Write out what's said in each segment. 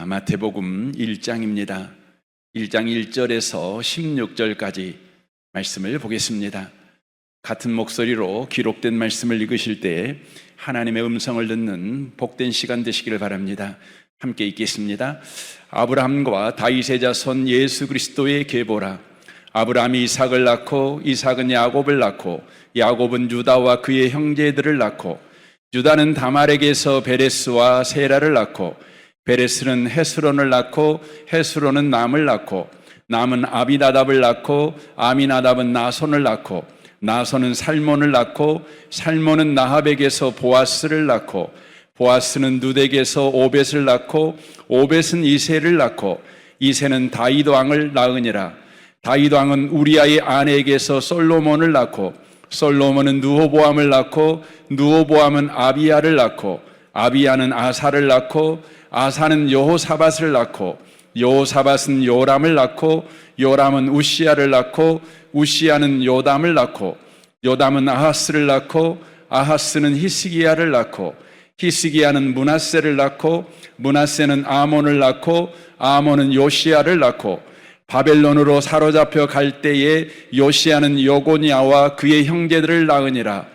마태복음 1장입니다. 1장 1절에서 16절까지 말씀을 보겠습니다. 같은 목소리로 기록된 말씀을 읽으실 때 하나님의 음성을 듣는 복된 시간 되시기를 바랍니다. 함께 읽겠습니다. 아브라함과 다윗의 자손 예수 그리스도의 계보라. 아브라함이 이삭을 낳고 이삭은 야곱을 낳고 야곱은 유다와 그의 형제들을 낳고 유다는 다말에게서 베레스와 세라를 낳고 베레스는 헤스론을 낳고 헤스론은 남을 낳고 남은 아비나답을 낳고 아미나답은 나손을 낳고 나손은 살몬을 낳고 살몬은 나합에게서 보아스를 낳고 보아스는 누덱에서 오벳을 낳고 오벳은 이새를 낳고 이새는 다윗 왕을 낳으니라. 다윗 왕은 우리아의 아내에게서 솔로몬을 낳고 솔로몬은 르호보암을 낳고 르호보암은 아비야를 낳고 아비야는 아사를 낳고 아사는 여호사밧을 낳고 여호사밧은 요람을 낳고 요람은 우시야를 낳고 우시야는 요담을 낳고 요담은 아하스를 낳고 아하스는 히스기야를 낳고 히스기야는 므낫세를 낳고 므낫세는 아몬을 낳고 아몬은 요시야를 낳고 바벨론으로 사로잡혀 갈 때에 요시야는 여고냐와 그의 형제들을 낳으니라.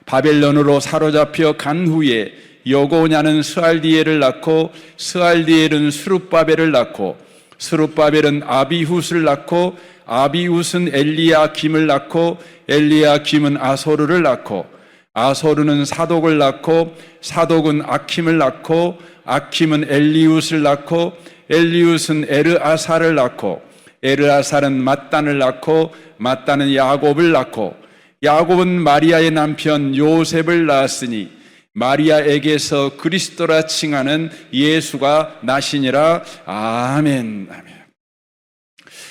바벨론으로 사로잡혀 간 후에 여고냐는 스알디엘을 낳고 스알디엘은 스룹바벨을 낳고 스룹바벨은 아비훗을 낳고 아비훗은 엘리야김을 낳고 엘리야김은 아소르를 낳고 아소르는 사독을 낳고 사독은 아킴을 낳고 아킴은 엘리훗을 낳고 엘리훗은 에르아사를 낳고 에르아살은 맏단을 낳고 맏단은 야곱을 낳고 야곱은 마리아의 남편 요셉을 낳았으니 마리아에게서 그리스도라 칭하는 예수가 나시니라. 아멘. 아멘.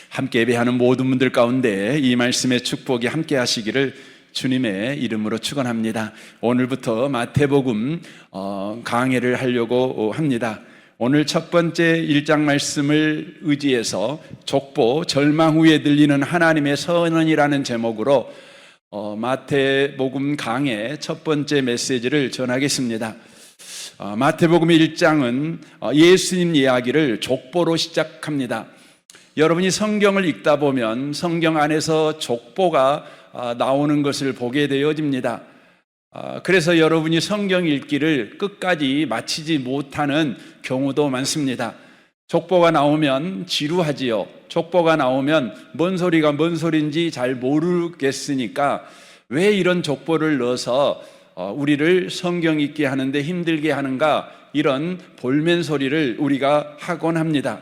함께 예배하는 모든 분들 가운데 이 말씀의 축복이 함께 하시기를 주님의 이름으로 축원합니다. 오늘부터 마태복음 강해를 하려고 합니다. 오늘 첫 번째 1장 말씀을 의지해서 족보 절망 후에 들리는 하나님의 선언이라는 제목으로 마태복음 강해 첫 번째 메시지를 전하겠습니다. 마태복음 1장은 예수님 이야기를 족보로 시작합니다. 여러분이 성경을 읽다 보면 성경 안에서 족보가 나오는 것을 보게 되어집니다. 그래서 여러분이 성경 읽기를 끝까지 마치지 못하는 경우도 많습니다. 족보가 나오면 지루하지요. 족보가 나오면 뭔 소리가 뭔 소리인지 잘 모르겠으니까 왜 이런 족보를 넣어서 우리를 성경 읽게 하는데 힘들게 하는가, 이런 볼멘 소리를 우리가 하곤 합니다.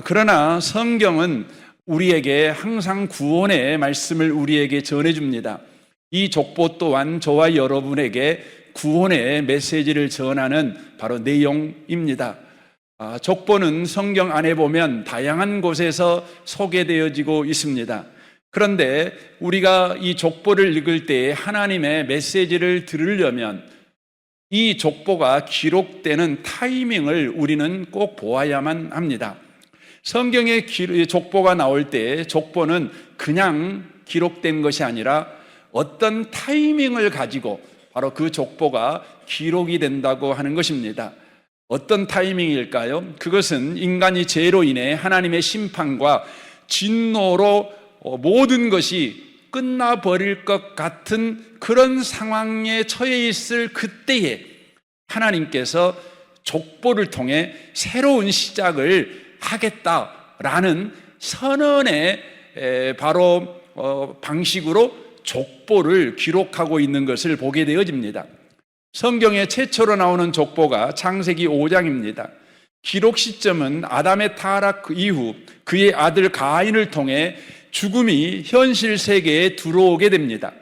그러나 성경은 우리에게 항상 구원의 말씀을 우리에게 전해줍니다. 이 족보 또한 저와 여러분에게 구원의 메시지를 전하는 바로 내용입니다. 족보는 성경 안에 보면 다양한 곳에서 소개되어지고 있습니다. 그런데 우리가 이 족보를 읽을 때 하나님의 메시지를 들으려면 이 족보가 기록되는 타이밍을 우리는 꼭 보아야만 합니다. 성경에 족보가 나올 때 족보는 그냥 기록된 것이 아니라 어떤 타이밍을 가지고 바로 그 족보가 기록이 된다고 하는 것입니다. 어떤 타이밍일까요? 그것은 인간이 죄로 인해 하나님의 심판과 진노로 모든 것이 끝나버릴 것 같은 그런 상황에 처해 있을 그때에 하나님께서 족보를 통해 새로운 시작을 하겠다라는 선언의 바로 방식으로 족보를 기록하고 있는 것을 보게 되어집니다. 성경에 최초로 나오는 족보가 창세기 5장입니다. 기록 시점은 아담의 타락 이후 그의 아들 가인을 통해 죽음이 현실 세계에 들어오게 됩니다.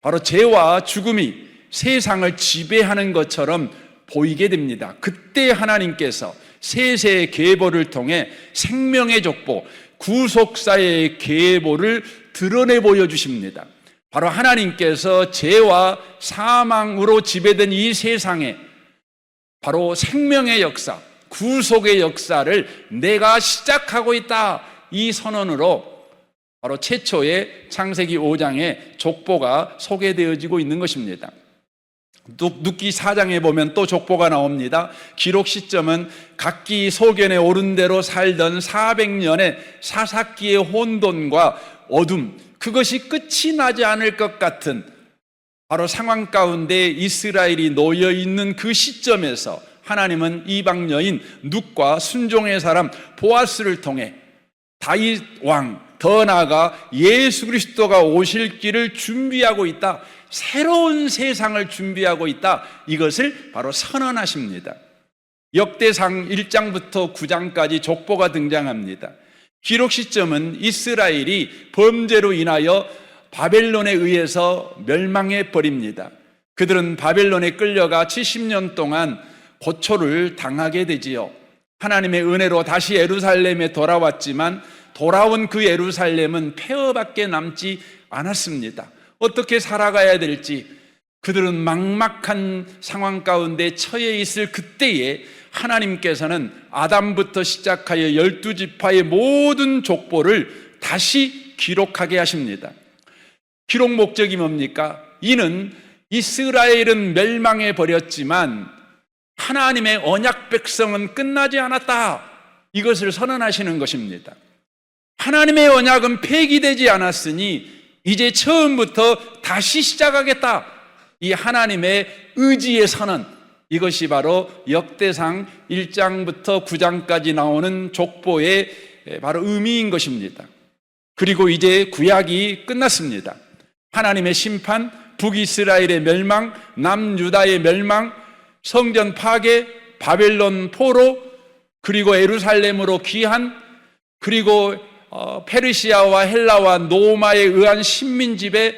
바로 죄와 죽음이 세상을 지배하는 것처럼 보이게 됩니다. 그때 하나님께서 세세의 계보를 통해 생명의 족보, 구속사의 계보를 드러내 보여주십니다. 바로 하나님께서 죄와 사망으로 지배된 이 세상에 바로 생명의 역사, 구속의 역사를 내가 시작하고 있다, 이 선언으로 바로 최초의 창세기 5장의 족보가 소개되어지고 있는 것입니다. 눕기 4장에 보면 또 족보가 나옵니다. 기록 시점은 각기 소견에 오른 대로 살던 400년의 사사기의 혼돈과 어둠, 그것이 끝이 나지 않을 것 같은 바로 상황 가운데 이스라엘이 놓여 있는 그 시점에서 하나님은 이방 여인 룻과 순종의 사람 보아스를 통해 다윗 왕, 더 나아가 예수 그리스도가 오실 길을 준비하고 있다, 새로운 세상을 준비하고 있다, 이것을 바로 선언하십니다. 역대상 1장부터 9장까지 족보가 등장합니다. 기록 시점은 이스라엘이 범죄로 인하여 바벨론에 의해서 멸망해 버립니다. 그들은 바벨론에 끌려가 70년 동안 고초를 당하게 되지요. 하나님의 은혜로 다시 예루살렘에 돌아왔지만 돌아온 그 예루살렘은 폐허밖에 남지 않았습니다. 어떻게 살아가야 될지, 그들은 막막한 상황 가운데 처해 있을 그때에 하나님께서는 아담부터 시작하여 12지파의 모든 족보를 다시 기록하게 하십니다. 기록 목적이 뭡니까? 이는 이스라엘은 멸망해 버렸지만 하나님의 언약 백성은 끝나지 않았다, 이것을 선언하시는 것입니다. 하나님의 언약은 폐기되지 않았으니 이제 처음부터 다시 시작하겠다, 이 하나님의 의지의 선언, 이것이 바로 역대상 1장부터 9장까지 나오는 족보의 바로 의미인 것입니다. 그리고 이제 구약이 끝났습니다. 하나님의 심판, 북이스라엘의 멸망, 남유다의 멸망, 성전 파괴, 바벨론 포로, 그리고 예루살렘으로 귀환, 그리고 페르시아와 헬라와 노마에 의한 식민지배,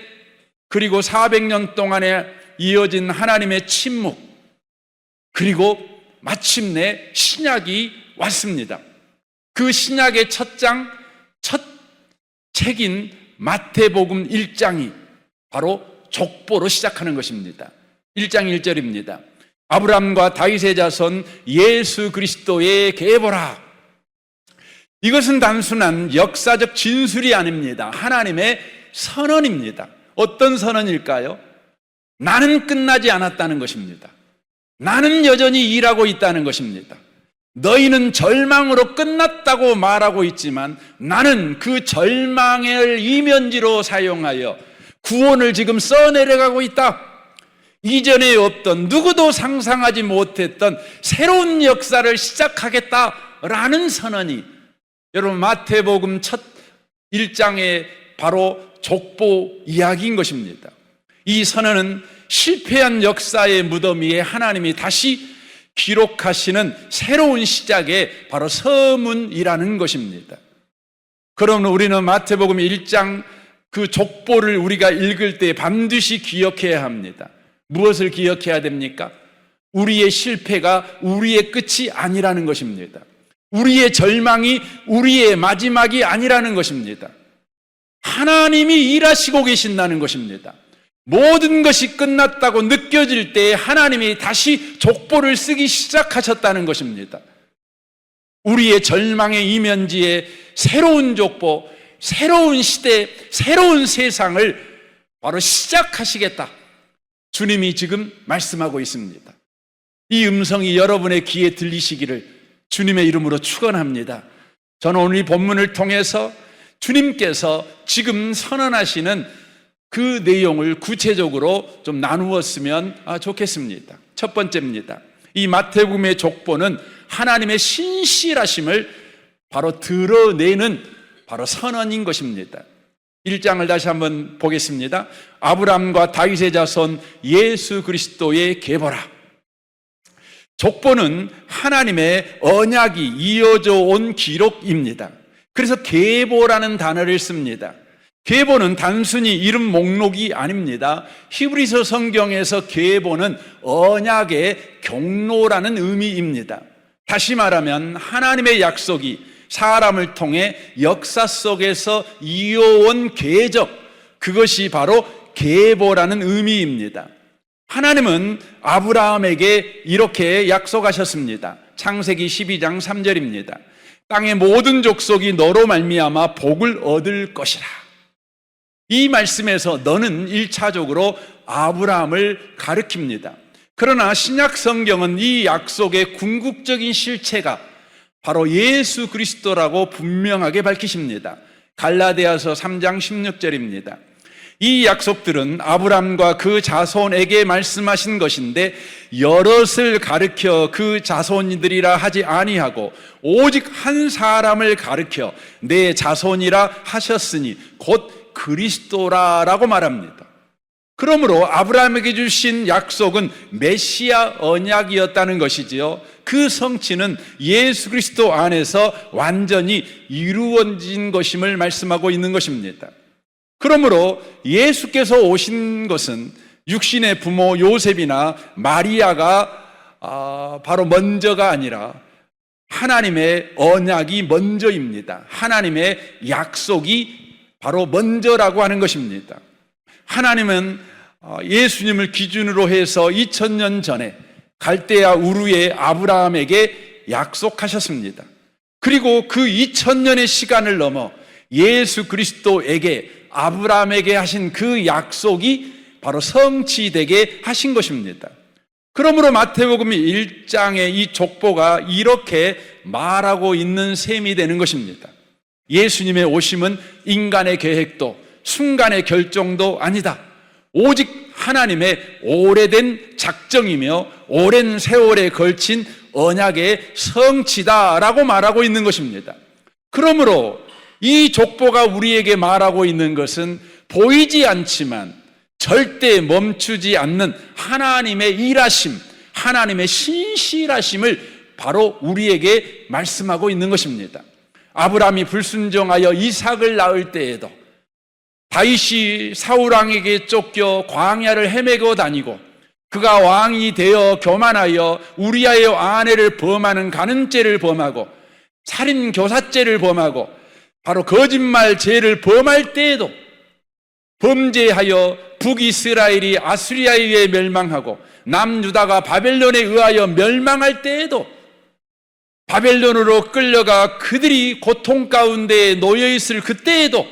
그리고 400년 동안에 이어진 하나님의 침묵, 그리고 마침내 신약이 왔습니다. 그 신약의 첫 책인 마태복음 1장이 바로 족보로 시작하는 것입니다. 1장 1절입니다. 아브라함과 다윗의 자손 예수 그리스도의 계보라. 이것은 단순한 역사적 진술이 아닙니다. 하나님의 선언입니다. 어떤 선언일까요? 나는 끝나지 않았다는 것입니다. 나는 여전히 일하고 있다는 것입니다. 너희는 절망으로 끝났다고 말하고 있지만 나는 그 절망을 이면지로 사용하여 구원을 지금 써내려가고 있다. 이전에 없던, 누구도 상상하지 못했던 새로운 역사를 시작하겠다라는 선언이 여러분 마태복음 첫 1장의 바로 족보 이야기인 것입니다. 이 선언은 실패한 역사의 무덤 위에 하나님이 다시 기록하시는 새로운 시작의 바로 서문이라는 것입니다. 그러면 우리는 마태복음 1장 그 족보를 우리가 읽을 때 반드시 기억해야 합니다. 무엇을 기억해야 됩니까? 우리의 실패가 우리의 끝이 아니라는 것입니다. 우리의 절망이 우리의 마지막이 아니라는 것입니다. 하나님이 일하시고 계신다는 것입니다. 모든 것이 끝났다고 느껴질 때 하나님이 다시 족보를 쓰기 시작하셨다는 것입니다. 우리의 절망의 이면지에 새로운 족보, 새로운 시대, 새로운 세상을 바로 시작하시겠다, 주님이 지금 말씀하고 있습니다. 이 음성이 여러분의 귀에 들리시기를 주님의 이름으로 축원합니다. 저는 오늘 이 본문을 통해서 주님께서 지금 선언하시는 그 내용을 구체적으로 좀 나누었으면 좋겠습니다. 첫 번째입니다. 이 마태복음의 족보는 하나님의 신실하심을 바로 드러내는 바로 선언인 것입니다. 1장을 다시 한번 보겠습니다. 아브라함과 다윗의 자손 예수 그리스도의 계보라. 족보는 하나님의 언약이 이어져 온 기록입니다. 그래서 계보라는 단어를 씁니다. 계보는 단순히 이름 목록이 아닙니다. 히브리서 성경에서 계보는 언약의 경로라는 의미입니다. 다시 말하면 하나님의 약속이 사람을 통해 역사 속에서 이어온 궤적, 그것이 바로 계보라는 의미입니다. 하나님은 아브라함에게 이렇게 약속하셨습니다. 창세기 12장 3절입니다. 땅의 모든 족속이 너로 말미암아 복을 얻을 것이라. 이 말씀에서 너는 1차적으로 아브라함을 가리킵니다. 그러나 신약 성경은 이 약속의 궁극적인 실체가 바로 예수 그리스도라고 분명하게 밝히십니다. 갈라디아서 3장 16절입니다. 이 약속들은 아브라함과 그 자손에게 말씀하신 것인데 여럿을 가르쳐 그 자손이들이라 하지 아니하고 오직 한 사람을 가르쳐 내 자손이라 하셨으니 곧 그리스도라라고 말합니다. 그러므로 아브라함에게 주신 약속은 메시아 언약이었다는 것이지요. 그 성취는 예수 그리스도 안에서 완전히 이루어진 것임을 말씀하고 있는 것입니다. 그러므로 예수께서 오신 것은 육신의 부모 요셉이나 마리아가 바로 먼저가 아니라 하나님의 언약이 먼저입니다. 하나님의 약속이 바로 먼저라고 하는 것입니다. 하나님은 예수님을 기준으로 해서 2000년 전에 갈대아 우르의 아브라함에게 약속하셨습니다. 그리고 그 2000년의 시간을 넘어 예수 그리스도에게 아브라함에게 하신 그 약속이 바로 성취되게 하신 것입니다. 그러므로 마태복음 1장의 이 족보가 이렇게 말하고 있는 셈이 되는 것입니다. 예수님의 오심은 인간의 계획도 순간의 결정도 아니다. 오직 하나님의 오래된 작정이며 오랜 세월에 걸친 언약의 성취다라고 말하고 있는 것입니다. 그러므로 이 족보가 우리에게 말하고 있는 것은 보이지 않지만 절대 멈추지 않는 하나님의 일하심, 하나님의 신실하심을 바로 우리에게 말씀하고 있는 것입니다. 아브라함이 불순종하여 이삭을 낳을 때에도 다윗이 사울왕에게 쫓겨 광야를 헤매고 다니고 그가 왕이 되어 교만하여 우리아의 아내를 범하는 간음죄를 범하고 살인 교사죄를 범하고 바로 거짓말 죄를 범할 때에도 범죄하여 북이스라엘이 아수리아에 의해 멸망하고 남유다가 바벨론에 의하여 멸망할 때에도 바벨론으로 끌려가 그들이 고통 가운데 놓여 있을 그때에도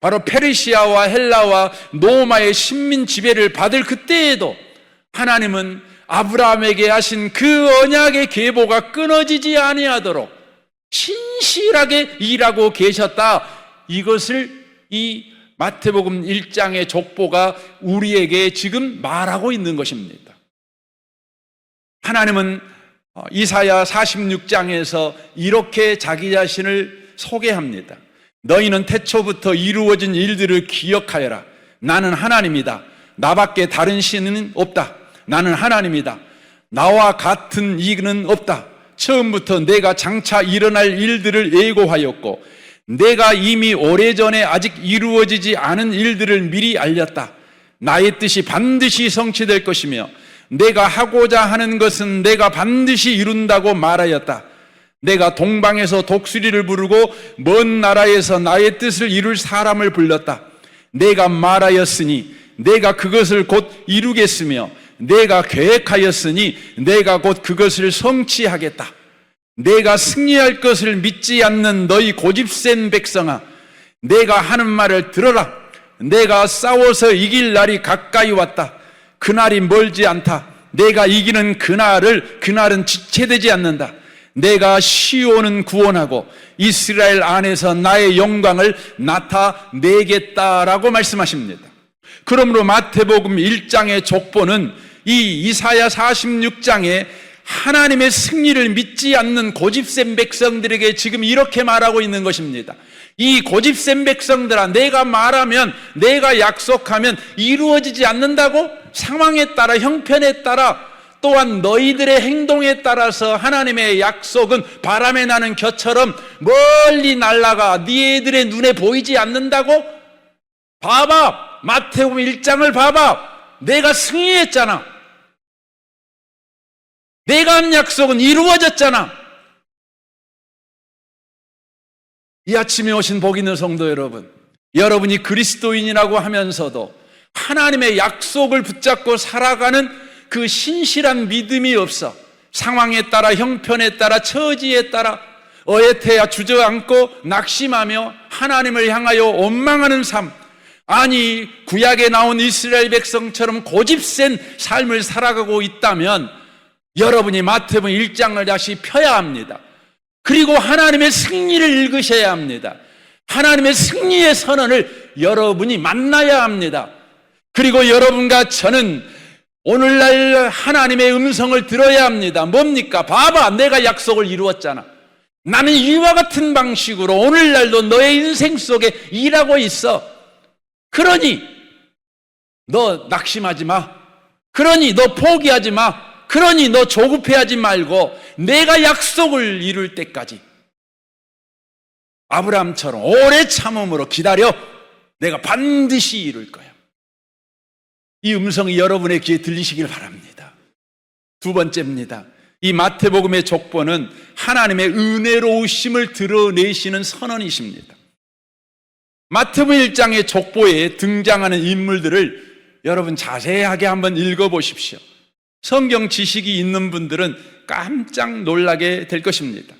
바로 페르시아와 헬라와 로마의 식민 지배를 받을 그때에도 하나님은 아브라함에게 하신 그 언약의 계보가 끊어지지 아니하도록 신실하게 일하고 계셨다. 이것을 이 마태복음 1장의 족보가 우리에게 지금 말하고 있는 것입니다. 하나님은 이사야 46장에서 이렇게 자기 자신을 소개합니다. 너희는 태초부터 이루어진 일들을 기억하여라. 나는 하나님이다. 나밖에 다른 신은 없다. 나는 하나님이다. 나와 같은 이는 없다. 처음부터 내가 장차 일어날 일들을 예고하였고 내가 이미 오래전에 아직 이루어지지 않은 일들을 미리 알렸다. 나의 뜻이 반드시 성취될 것이며 내가 하고자 하는 것은 내가 반드시 이룬다고 말하였다. 내가 동방에서 독수리를 부르고 먼 나라에서 나의 뜻을 이룰 사람을 불렀다. 내가 말하였으니 내가 그것을 곧 이루겠으며 내가 계획하였으니 내가 곧 그것을 성취하겠다. 내가 승리할 것을 믿지 않는 너희 고집센 백성아, 내가 하는 말을 들어라. 내가 싸워서 이길 날이 가까이 왔다. 그날이 멀지 않다. 내가 이기는 그날은 지체되지 않는다. 내가 시온은 구원하고 이스라엘 안에서 나의 영광을 나타내겠다라고 말씀하십니다. 그러므로 마태복음 1장의 족보는 이 이사야 46장에 하나님의 승리를 믿지 않는 고집센 백성들에게 지금 이렇게 말하고 있는 것입니다. 이 고집센 백성들아, 내가 말하면, 내가 약속하면 이루어지지 않는다고? 상황에 따라, 형편에 따라, 또한 너희들의 행동에 따라서 하나님의 약속은 바람에 나는 겨처럼 멀리 날아가 너희들의 눈에 보이지 않는다고? 봐봐, 마태복음 1장을 봐봐. 내가 승리했잖아. 내가 한 약속은 이루어졌잖아. 이 아침에 오신 복 있는 성도 여러분, 여러분이 그리스도인이라고 하면서도 하나님의 약속을 붙잡고 살아가는 그 신실한 믿음이 없어 상황에 따라, 형편에 따라, 처지에 따라 어에태야 주저앉고 낙심하며 하나님을 향하여 원망하는 삶, 아니, 구약에 나온 이스라엘 백성처럼 고집센 삶을 살아가고 있다면 여러분이 마태복음 1장을 다시 펴야 합니다. 그리고 하나님의 승리를 읽으셔야 합니다. 하나님의 승리의 선언을 여러분이 만나야 합니다. 그리고 여러분과 저는 오늘날 하나님의 음성을 들어야 합니다. 뭡니까? 봐봐, 내가 약속을 이루었잖아. 나는 이와 같은 방식으로 오늘날도 너의 인생 속에 일하고 있어. 그러니 너 낙심하지 마. 그러니 너 포기하지 마. 그러니 너 조급해하지 말고 내가 약속을 이룰 때까지 아브라함처럼 오래 참음으로 기다려. 내가 반드시 이룰 거야. 이 음성이 여러분의 귀에 들리시길 바랍니다. 두 번째입니다. 이 마태복음의 족보는 하나님의 은혜로우심을 드러내시는 선언이십니다. 마태복음 1장의 족보에 등장하는 인물들을 여러분 자세하게 한번 읽어보십시오. 성경 지식이 있는 분들은 깜짝 놀라게 될 것입니다.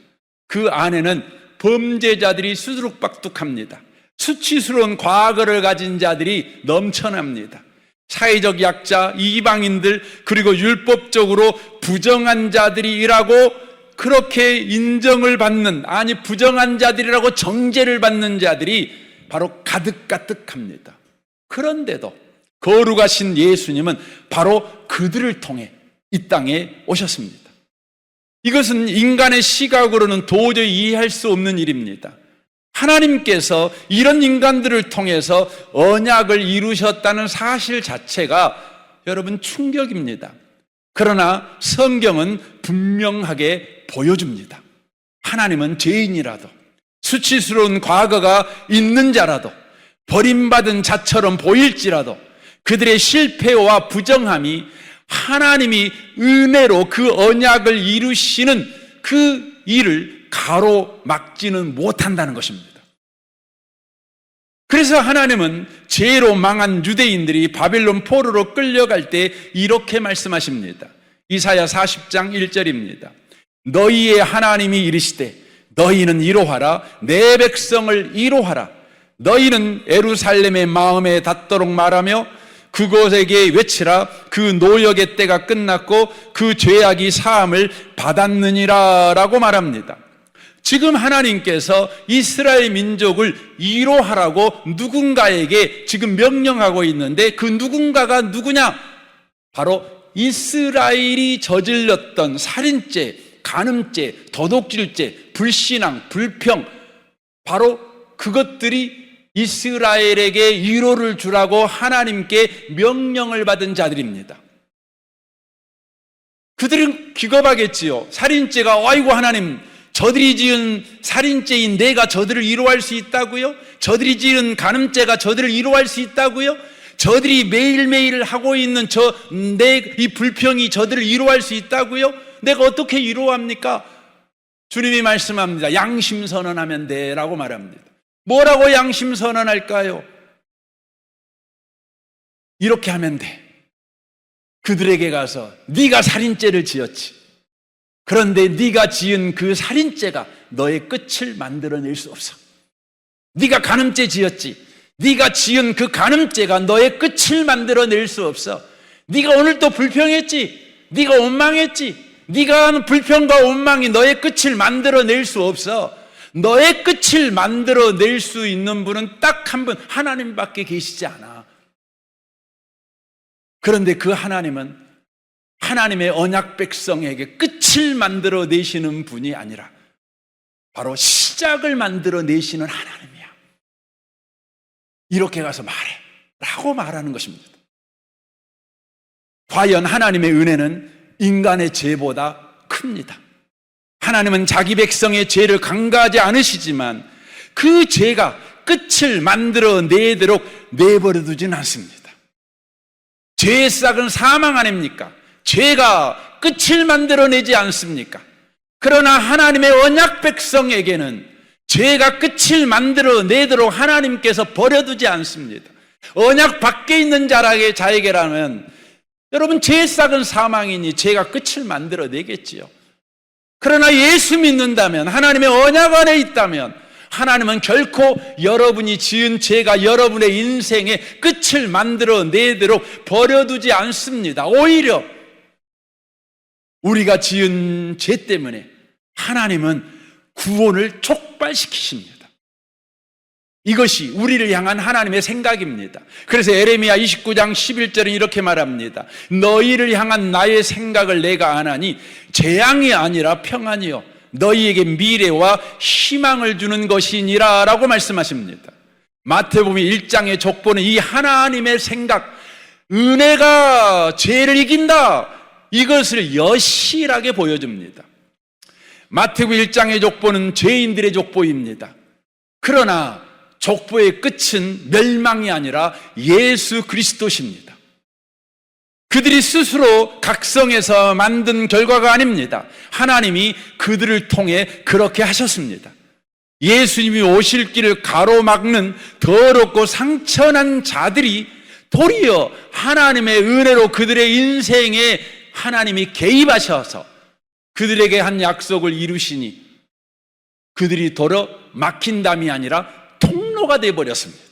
그 안에는 범죄자들이 수두룩박둑합니다. 수치스러운 과거를 가진 자들이 넘쳐납니다. 사회적 약자, 이방인들, 그리고 율법적으로 부정한 자들이라고 그렇게 인정을 받는, 아니 부정한 자들이라고 정죄를 받는 자들이 바로 가득가득합니다. 그런데도 거룩하신 예수님은 바로 그들을 통해 이 땅에 오셨습니다. 이것은 인간의 시각으로는 도저히 이해할 수 없는 일입니다. 하나님께서 이런 인간들을 통해서 언약을 이루셨다는 사실 자체가 여러분 충격입니다. 그러나 성경은 분명하게 보여줍니다. 하나님은 죄인이라도, 수치스러운 과거가 있는 자라도, 버림받은 자처럼 보일지라도 그들의 실패와 부정함이 하나님이 은혜로 그 언약을 이루시는 그 일을 가로막지는 못한다는 것입니다. 그래서 하나님은 죄로 망한 유대인들이 바벨론 포로로 끌려갈 때 이렇게 말씀하십니다. 이사야 40장 1절입니다. 너희의 하나님이 이르시되 너희는 이로하라. 내 백성을 이로하라. 너희는 예루살렘의 마음에 닿도록 말하며 그곳에게 외치라. 그 노역의 때가 끝났고 그 죄악이 사함을 받았느니라 라고 말합니다. 지금 하나님께서 이스라엘 민족을 이로하라고 누군가에게 지금 명령하고 있는데 그 누군가가 누구냐? 바로 이스라엘이 저질렀던 살인죄, 간음죄, 도둑질죄, 불신앙, 불평, 바로 그것들이 이스라엘에게 위로를 주라고 하나님께 명령을 받은 자들입니다. 그들은 기겁하겠지요. 살인죄가 아이고 하나님, 저들이 지은 살인죄인 내가 저들을 위로할 수 있다고요? 저들이 지은 간음죄가 저들을 위로할 수 있다고요? 저들이 매일매일 하고 있는 이 불평이 저들을 위로할 수 있다고요? 내가 어떻게 위로합니까? 주님이 말씀합니다. 양심 선언하면 돼 라고 말합니다. 뭐라고 양심 선언할까요? 이렇게 하면 돼. 그들에게 가서 네가 살인죄를 지었지. 그런데 네가 지은 그 살인죄가 너의 끝을 만들어낼 수 없어. 네가 간음죄 지었지. 네가 지은 그 간음죄가 너의 끝을 만들어낼 수 없어. 네가 오늘 또 불평했지. 네가 원망했지. 네가 하는 불평과 원망이 너의 끝을 만들어낼 수 없어. 너의 끝을 만들어낼 수 있는 분은 딱 한 분, 하나님밖에 계시지 않아. 그런데 그 하나님은 하나님의 언약 백성에게 끝을 만들어내시는 분이 아니라 바로 시작을 만들어내시는 하나님이야. 이렇게 가서 말해 라고 말하는 것입니다. 과연 하나님의 은혜는 인간의 죄보다 큽니다. 하나님은 자기 백성의 죄를 간과하지 않으시지만 그 죄가 끝을 만들어내도록 내버려 두진 않습니다. 죄의 싹은 사망 아닙니까? 죄가 끝을 만들어내지 않습니까? 그러나 하나님의 언약 백성에게는 죄가 끝을 만들어내도록 하나님께서 버려두지 않습니다. 언약 밖에 있는 자에게라면 여러분 죄의 싹은 사망이니 죄가 끝을 만들어내겠지요. 그러나 예수 믿는다면, 하나님의 언약 안에 있다면, 하나님은 결코 여러분이 지은 죄가 여러분의 인생의 끝을 만들어 내도록 버려두지 않습니다. 오히려 우리가 지은 죄 때문에 하나님은 구원을 촉발시키십니다. 이것이 우리를 향한 하나님의 생각입니다. 그래서 에레미야 29장 11절은 이렇게 말합니다. 너희를 향한 나의 생각을 내가 아나니 재앙이 아니라 평안이요 너희에게 미래와 희망을 주는 것이니라 라고 말씀하십니다. 마태복음 1장의 족보는 이 하나님의 생각, 은혜가 죄를 이긴다, 이것을 여실하게 보여줍니다. 마태복음 1장의 족보는 죄인들의 족보입니다. 그러나 족보의 끝은 멸망이 아니라 예수 그리스도십니다. 그들이 스스로 각성해서 만든 결과가 아닙니다. 하나님이 그들을 통해 그렇게 하셨습니다. 예수님이 오실 길을 가로막는 더럽고 상처난 자들이 도리어 하나님의 은혜로 그들의 인생에 하나님이 개입하셔서 그들에게 한 약속을 이루시니 그들이 도로 막힌 담이 아니라 통로가 되어버렸습니다.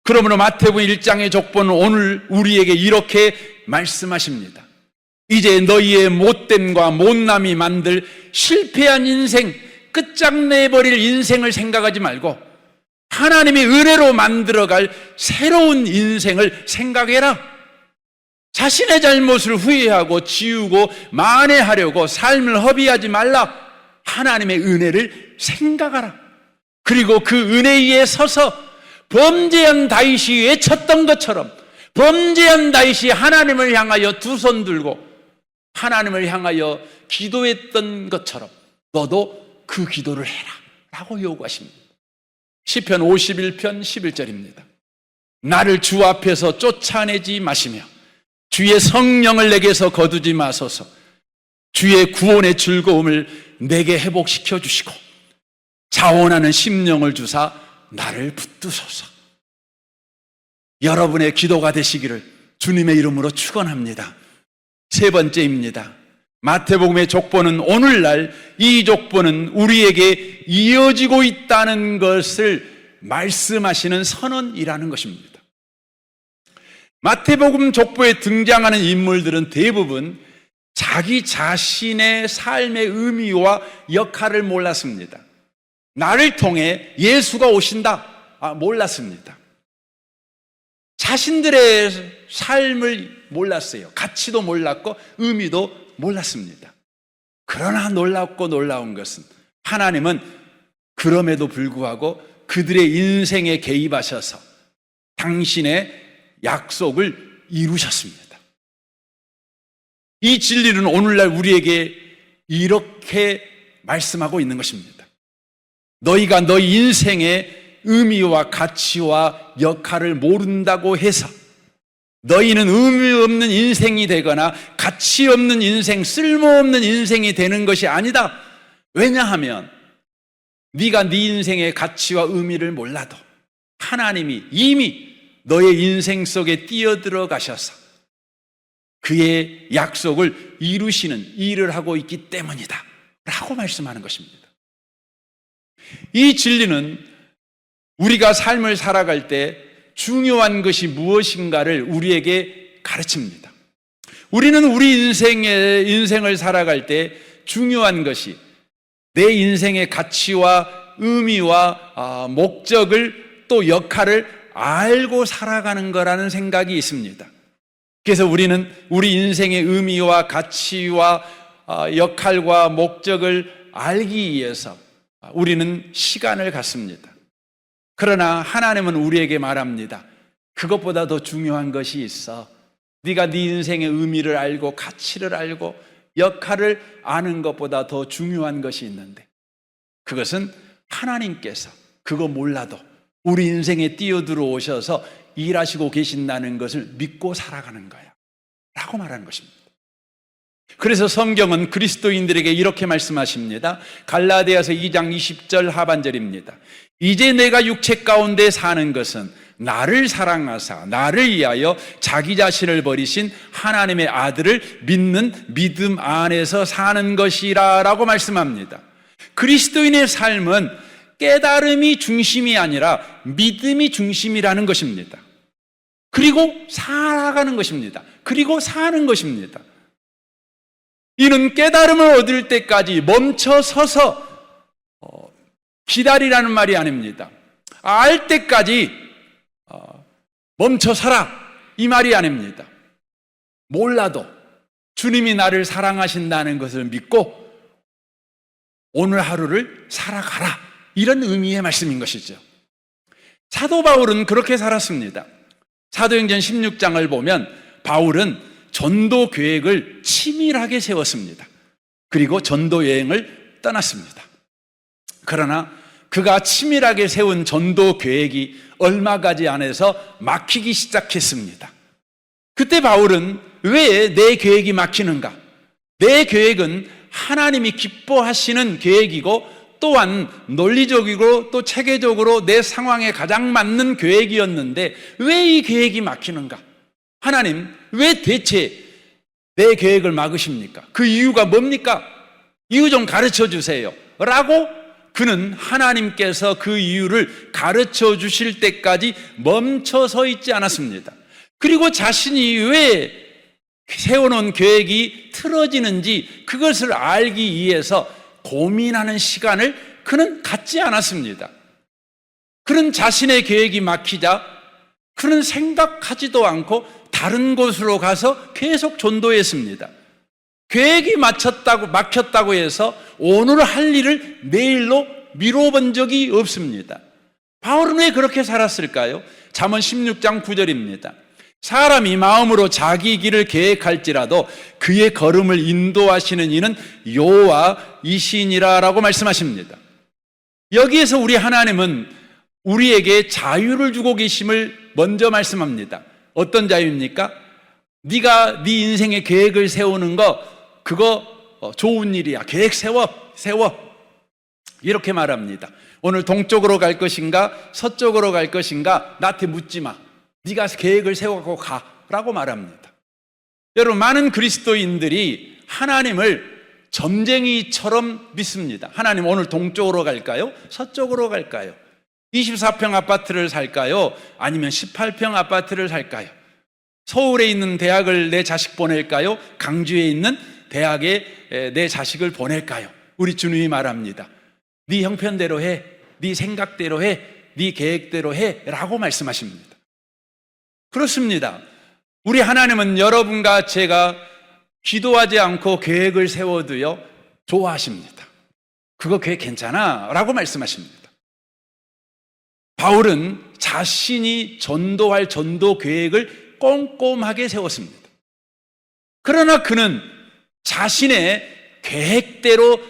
그러므로 마태복음 1장의 족보는 오늘 우리에게 이렇게 말씀하십니다. 이제 너희의 못됨과 못남이 만들 실패한 인생, 끝장내버릴 인생을 생각하지 말고 하나님이 은혜로 만들어갈 새로운 인생을 생각해라. 자신의 잘못을 후회하고 지우고 만회하려고 삶을 허비하지 말라. 하나님의 은혜를 생각하라. 그리고 그 은혜 위에 서서 범죄한 다윗이 외쳤던 것처럼 범죄한 다윗이 하나님을 향하여 두 손 들고 하나님을 향하여 기도했던 것처럼 너도 그 기도를 해라 라고 요구하십니다. 시편 51편 11절입니다. 나를 주 앞에서 쫓아내지 마시며 주의 성령을 내게서 거두지 마소서. 주의 구원의 즐거움을 내게 회복시켜 주시고 자원하는 심령을 주사 나를 붙드소서. 여러분의 기도가 되시기를 주님의 이름으로 축원합니다. 세 번째입니다. 마태복음의 족보는 오늘날 이 족보는 우리에게 이어지고 있다는 것을 말씀하시는 선언이라는 것입니다. 마태복음 족보에 등장하는 인물들은 대부분 자기 자신의 삶의 의미와 역할을 몰랐습니다. 나를 통해 예수가 오신다, 몰랐습니다. 자신들의 삶을 몰랐어요. 가치도 몰랐고 의미도 몰랐습니다. 그러나 놀랍고 놀라운 것은 하나님은 그럼에도 불구하고 그들의 인생에 개입하셔서 당신의 약속을 이루셨습니다. 이 진리는 오늘날 우리에게 이렇게 말씀하고 있는 것입니다. 너희가 너희 인생의 의미와 가치와 역할을 모른다고 해서 너희는 의미 없는 인생이 되거나 가치 없는 인생, 쓸모없는 인생이 되는 것이 아니다. 왜냐하면 네가 네 인생의 가치와 의미를 몰라도 하나님이 이미 너의 인생 속에 뛰어들어 가셔서 그의 약속을 이루시는 일을 하고 있기 때문이다 라고 말씀하는 것입니다. 이 진리는 우리가 삶을 살아갈 때 중요한 것이 무엇인가를 우리에게 가르칩니다. 우리는 우리 인생을 살아갈 때 중요한 것이 내 인생의 가치와 의미와 목적을 또 역할을 알고 살아가는 거라는 생각이 있습니다. 그래서 우리는 우리 인생의 의미와 가치와 역할과 목적을 알기 위해서 우리는 시간을 갖습니다. 그러나 하나님은 우리에게 말합니다. 그것보다 더 중요한 것이 있어. 네가 네 인생의 의미를 알고 가치를 알고 역할을 아는 것보다 더 중요한 것이 있는데 그것은 하나님께서 그거 몰라도 우리 인생에 뛰어들어 오셔서 일하시고 계신다는 것을 믿고 살아가는 거야 라고 말하는 것입니다. 그래서 성경은 그리스도인들에게 이렇게 말씀하십니다. 갈라디아서 2장 20절 하반절입니다. 이제 내가 육체 가운데 사는 것은 나를 사랑하사 나를 위하여 자기 자신을 버리신 하나님의 아들을 믿는 믿음 안에서 사는 것이라 라고 말씀합니다. 그리스도인의 삶은 깨달음이 중심이 아니라 믿음이 중심이라는 것입니다. 그리고 살아가는 것입니다. 그리고 사는 것입니다. 이는 깨달음을 얻을 때까지 멈춰 서서 기다리라는 말이 아닙니다. 알 때까지 멈춰 서라, 이 말이 아닙니다. 몰라도 주님이 나를 사랑하신다는 것을 믿고 오늘 하루를 살아가라, 이런 의미의 말씀인 것이죠. 사도 바울은 그렇게 살았습니다. 사도행전 16장을 보면 바울은 전도 계획을 치밀하게 세웠습니다. 그리고 전도 여행을 떠났습니다. 그러나 그가 치밀하게 세운 전도 계획이 얼마 가지 않아서 막히기 시작했습니다. 그때 바울은 왜 내 계획이 막히는가? 내 계획은 하나님이 기뻐하시는 계획이고 또한 논리적이고 또 체계적으로 내 상황에 가장 맞는 계획이었는데 왜 이 계획이 막히는가? 하나님, 왜 대체 내 계획을 막으십니까? 그 이유가 뭡니까? 이유 좀 가르쳐 주세요 라고 그는 하나님께서 그 이유를 가르쳐 주실 때까지 멈춰서 있지 않았습니다. 그리고 자신이 왜 세워놓은 계획이 틀어지는지 그것을 알기 위해서 고민하는 시간을 그는 갖지 않았습니다. 그는 자신의 계획이 막히자 그는 생각하지도 않고 다른 곳으로 가서 계속 전도했습니다. 계획이 막혔다고 해서 오늘 할 일을 내일로 미뤄본 적이 없습니다. 바울은 왜 그렇게 살았을까요? 잠언 16장 9절입니다. 사람이 마음으로 자기 길을 계획할지라도 그의 걸음을 인도하시는 이는 여호와이시니라 라고 말씀하십니다. 여기에서 우리 하나님은 우리에게 자유를 주고 계심을 먼저 말씀합니다. 어떤 자유입니까? 네가 네 인생의 계획을 세우는 거 그거 좋은 일이야. 계획 세워 이렇게 말합니다. 오늘 동쪽으로 갈 것인가 서쪽으로 갈 것인가 나한테 묻지 마. 네가 계획을 세우고 가라고 말합니다. 여러분, 많은 그리스도인들이 하나님을 점쟁이처럼 믿습니다. 하나님, 오늘 동쪽으로 갈까요? 서쪽으로 갈까요? 24평 아파트를 살까요? 아니면 18평 아파트를 살까요? 서울에 있는 대학을 내 자식 보낼까요? 강주에 있는 대학에 내 자식을 보낼까요? 우리 주님이 말합니다. 네 형편대로 해, 네 생각대로 해, 네 계획대로 해 라고 말씀하십니다. 그렇습니다. 우리 하나님은 여러분과 제가 기도하지 않고 계획을 세워도요 좋아하십니다. 그거 계획 괜찮아 라고 말씀하십니다. 바울은 자신이 전도할 전도 계획을 꼼꼼하게 세웠습니다. 그러나 그는 자신의 계획대로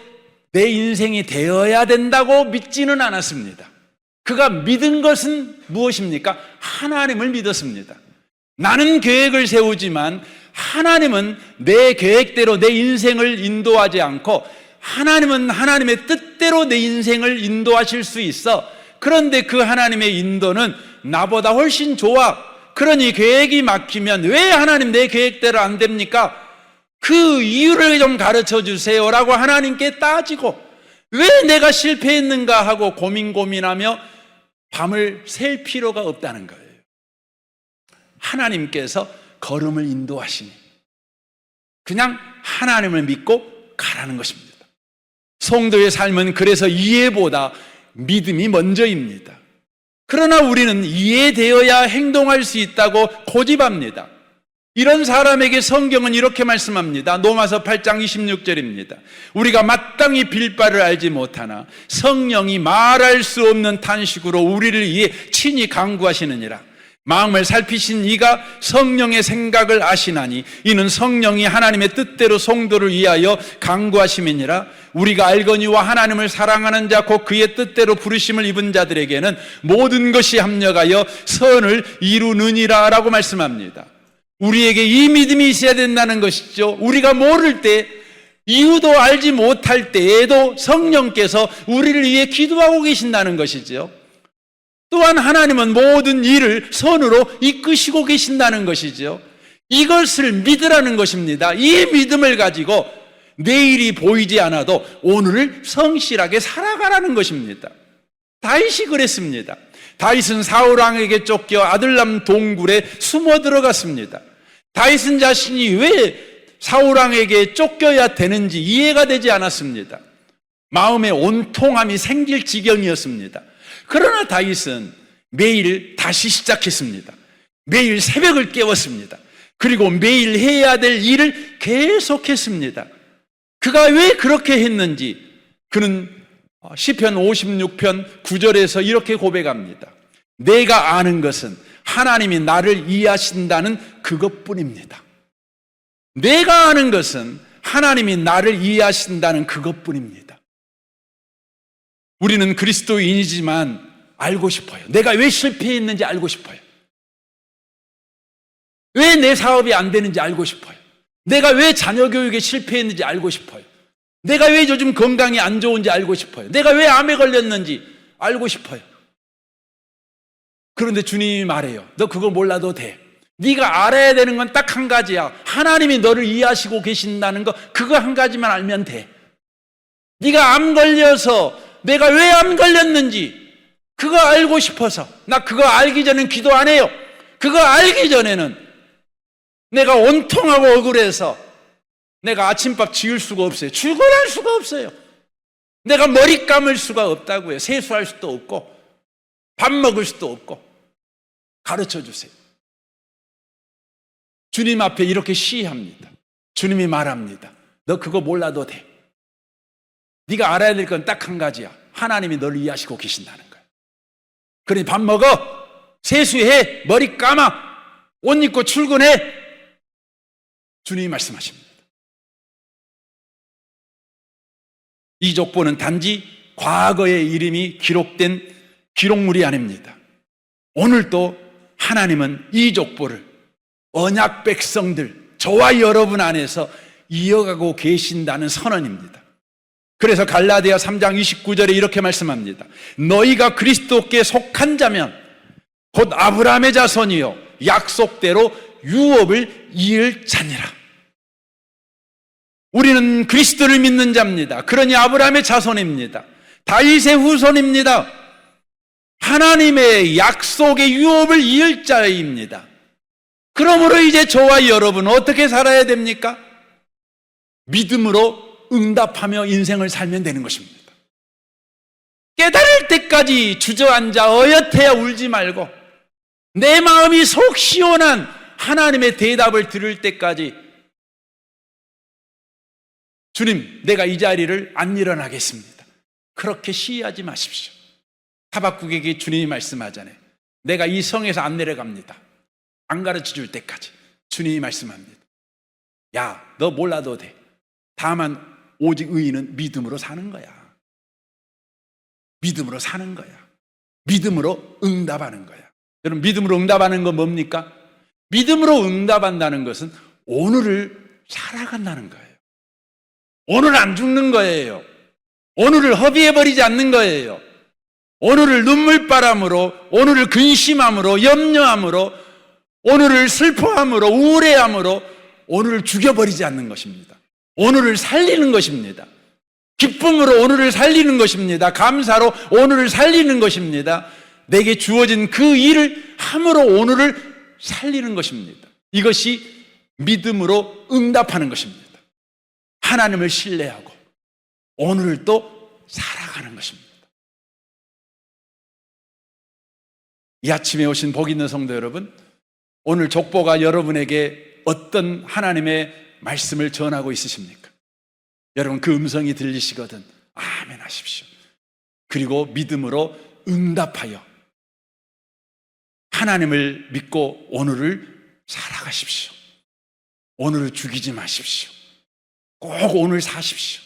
내 인생이 되어야 된다고 믿지는 않았습니다. 그가 믿은 것은 무엇입니까? 하나님을 믿었습니다. 나는 계획을 세우지만 하나님은 내 계획대로 내 인생을 인도하지 않고 하나님은 하나님의 뜻대로 내 인생을 인도하실 수 있어. 그런데 그 하나님의 인도는 나보다 훨씬 좋아. 그러니 계획이 막히면 왜 하나님 내 계획대로 안 됩니까? 그 이유를 좀 가르쳐 주세요 라고 하나님께 따지고 왜 내가 실패했는가 하고 고민하며 밤을 샐 필요가 없다는 거예요. 하나님께서 걸음을 인도하시니 그냥 하나님을 믿고 가라는 것입니다. 성도의 삶은 그래서 이해보다 믿음이 먼저입니다. 그러나 우리는 이해되어야 행동할 수 있다고 고집합니다. 이런 사람에게 성경은 이렇게 말씀합니다. 로마서 8장 26절입니다. 우리가 마땅히 빌 바를 알지 못하나 성령이 말할 수 없는 탄식으로 우리를 위해 친히 간구하시느니라. 마음을 살피신 이가 성령의 생각을 아시나니 이는 성령이 하나님의 뜻대로 성도를 위하여 간구하심이니라. 우리가 알거니와 하나님을 사랑하는 자 곧 그의 뜻대로 부르심을 입은 자들에게는 모든 것이 합력하여 선을 이루느니라 라고 말씀합니다. 우리에게 이 믿음이 있어야 된다는 것이죠. 우리가 모를 때, 이유도 알지 못할 때에도 성령께서 우리를 위해 기도하고 계신다는 것이죠. 또한 하나님은 모든 일을 선으로 이끄시고 계신다는 것이죠. 이것을 믿으라는 것입니다. 이 믿음을 가지고 내일이 보이지 않아도 오늘을 성실하게 살아가라는 것입니다. 다윗이 그랬습니다. 다윗은 사울왕에게 쫓겨 아들람 동굴에 숨어 들어갔습니다. 다윗은 자신이 왜 사울왕에게 쫓겨야 되는지 이해가 되지 않았습니다. 마음에 온통함이 생길 지경이었습니다. 그러나 다윗은 매일 다시 시작했습니다. 매일 새벽을 깨웠습니다. 그리고 매일 해야 될 일을 계속했습니다. 그가 왜 그렇게 했는지 그는 시편 56편 9절에서 이렇게 고백합니다. 내가 아는 것은 하나님이 나를 이해하신다는 그것뿐입니다. 내가 아는 것은 하나님이 나를 이해하신다는 그것뿐입니다. 우리는 그리스도인이지만 알고 싶어요. 내가 왜 실패했는지 알고 싶어요. 왜 내 사업이 안 되는지 알고 싶어요. 내가 왜 자녀 교육에 실패했는지 알고 싶어요. 내가 왜 요즘 건강이 안 좋은지 알고 싶어요. 내가 왜 암에 걸렸는지 알고 싶어요. 그런데 주님이 말해요. 너 그거 몰라도 돼. 네가 알아야 되는 건 딱 한 가지야. 하나님이 너를 이해하시고 계신다는 거, 그거 한 가지만 알면 돼. 네가 암 걸려서 내가 왜 암 걸렸는지 그거 알고 싶어서, 나 그거 알기 전엔 기도 안 해요. 그거 알기 전에는 내가 온통하고 억울해서 내가 아침밥 지을 수가 없어요. 출근할 수가 없어요. 내가 머리 감을 수가 없다고요. 세수할 수도 없고 밥 먹을 수도 없고. 가르쳐 주세요. 주님 앞에 이렇게 시합니다. 주님이 말합니다. 너 그거 몰라도 돼. 네가 알아야 될 건 딱 한 가지야. 하나님이 너를 이해하시고 계신다는 거야. 그러니 밥 먹어, 세수해, 머리 감아, 옷 입고 출근해. 주님이 말씀하십니다. 이 족보는 단지 과거의 이름이 기록된 기록물이 아닙니다. 오늘도 하나님은 이 족보를 언약 백성들, 저와 여러분 안에서 이어가고 계신다는 선언입니다. 그래서 갈라디아 3장 29절에 이렇게 말씀합니다. 너희가 그리스도께 속한 자면 곧 아브라함의 자손이요 약속대로 유업을 이을 자니라. 우리는 그리스도를 믿는 자입니다. 그러니 아브라함의 자손입니다. 다윗의 후손입니다. 하나님의 약속의 유업을 이을 자입니다. 그러므로 이제 저와 여러분은 어떻게 살아야 됩니까? 믿음으로 응답하며 인생을 살면 되는 것입니다. 깨달을 때까지 주저앉아 어엿해야 울지 말고 내 마음이 속 시원한 하나님의 대답을 들을 때까지 주님, 내가 이 자리를 안 일어나겠습니다. 그렇게 시위하지 마십시오. 하박국에게 주님이 말씀하잖아요. 내가 이 성에서 안 내려갑니다. 안 가르쳐 줄 때까지. 주님이 말씀합니다. 야, 너 몰라도 돼. 다만 오직 의인은 믿음으로 사는 거야. 믿음으로 사는 거야. 믿음으로 응답하는 거야. 여러분, 믿음으로 응답하는 건 뭡니까? 믿음으로 응답한다는 것은 오늘을 살아간다는 거예요. 오늘 안 죽는 거예요. 오늘을 허비해버리지 않는 거예요. 오늘을 눈물바람으로, 오늘을 근심함으로, 염려함으로, 오늘을 슬퍼함으로, 우울해함으로 오늘을 죽여버리지 않는 것입니다. 오늘을 살리는 것입니다. 기쁨으로 오늘을 살리는 것입니다. 감사로 오늘을 살리는 것입니다. 내게 주어진 그 일을 함으로 오늘을 살리는 것입니다. 이것이 믿음으로 응답하는 것입니다. 하나님을 신뢰하고 오늘을 또 살아가는 것입니다. 이 아침에 오신 복 있는 성도 여러분, 오늘 족보가 여러분에게 어떤 하나님의 말씀을 전하고 있으십니까? 여러분, 그 음성이 들리시거든 아멘 하십시오. 그리고 믿음으로 응답하여 하나님을 믿고 오늘을 살아가십시오. 오늘을 죽이지 마십시오. 꼭 오늘 사십시오.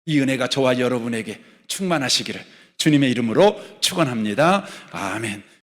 이 은혜가 저와 여러분에게 충만하시기를 주님의 이름으로 축원합니다. 아멘.